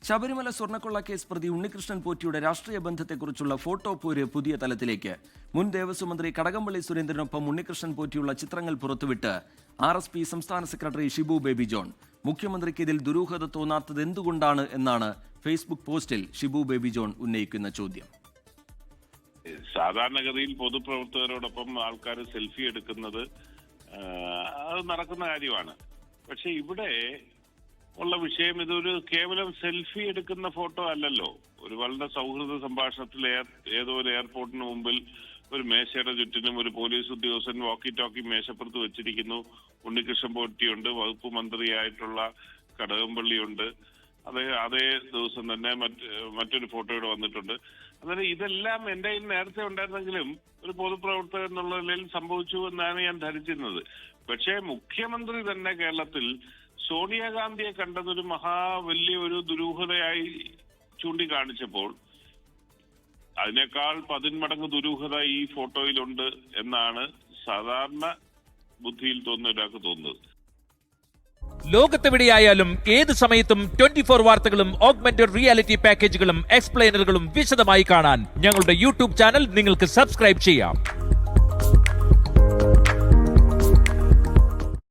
ശബരിമല സ്വർണ്ണക്കൊള്ള കേസ് പ്രതി ഉണ്ണികൃഷ്ണൻ പോറ്റിയുടെ രാഷ്ട്രീയ ബന്ധത്തെക്കുറിച്ചുള്ള ഫോട്ടോ പോര് പുതിയ തലത്തിലേക്ക്. മുൻ ദേവസ്വം മന്ത്രി കടകംപള്ളി സുരേന്ദ്രനൊപ്പം ഉണ്ണികൃഷ്ണൻ പോറ്റിയുള്ള ചിത്രങ്ങൾ പുറത്തുവിട്ട് RSP സംസ്ഥാന സെക്രട്ടറി ഷിബു ബേബി ജോൺ. മുഖ്യമന്ത്രിക്ക് ഇതിൽ ദുരൂഹത തോന്നാത്തത് എന്തുകൊണ്ടാണ് എന്നാണ് ഫേസ്ബുക്ക് പോസ്റ്റിൽ ഷിബു ബേബി ജോൺ ഉന്നയിക്കുന്ന ചോദ്യം. സാധാരണഗതിയിൽ പൊതുപ്രവർത്തകരോടൊപ്പം ആൾക്കാർ സെൽഫി എടുക്കുന്നത് അത് നടക്കുന്ന കാര്യമാണ്. പക്ഷെ ഇവിടെ ഉള്ള വിഷയം ഇതൊരു കേവലം സെൽഫി എടുക്കുന്ന ഫോട്ടോ അല്ലല്ലോ. ഒരു വളരെ സൗഹൃദ സംഭാഷണത്തിൽ ഏതോ ഒരു എയർപോർട്ടിന് മുമ്പിൽ ഒരു മേശയുടെ ചുറ്റിനും ഒരു പോലീസ് ഉദ്യോഗസ്ഥൻ വാക്കി ടോക്കി മേശപ്പുറത്ത് വെച്ചിരിക്കുന്നു. ഉണ്ണികൃഷ്ണൻ പോറ്റിയുണ്ട്, വകുപ്പ് മന്ത്രിയായിട്ടുള്ള കടകംപള്ളിയുണ്ട്. അതേ ദിവസം തന്നെ മറ്റൊരു ഫോട്ടോയുടെ വന്നിട്ടുണ്ട്. അതായത് ഇതെല്ലാം എന്റെ കയ്യിൽ നേരത്തെ ഉണ്ടായിരുന്നെങ്കിലും ഒരു പൊതുപ്രവർത്തകൻ എന്നുള്ള നിലയിൽ സംഭവിച്ചു എന്നാണ് ഞാൻ ധരിച്ചിരുന്നത്. പക്ഷേ മുഖ്യമന്ത്രി തന്നെ കേരളത്തിൽ സോണിയാഗാന്ധിയെ കണ്ടതൊരു വലിയൊരു ദുരൂഹതയായി ചൂണ്ടിക്കാണിച്ചപ്പോൾ അതിനേക്കാൾ 10 മടങ്ങ് ദുരൂഹത ഈ ഫോട്ടോയിലുണ്ട് എന്നാണ് സാധാരണ ബുദ്ധിയിൽ തോന്നുന്ന ഒരാൾക്ക് തോന്നുന്നത്. ലോകത്തെവിടെയായാലും ഏത് സമയത്തും 24 വാർത്തകളും ഓഗ്മെന്റഡ് റിയാലിറ്റി പാക്കേജുകളും എക്സ്പ്ലെയിനറുകളും വിശദമായി കാണാൻ ഞങ്ങളുടെ YouTube ചാനൽ നിങ്ങൾക്ക് സബ്സ്ക്രൈബ് ചെയ്യാം.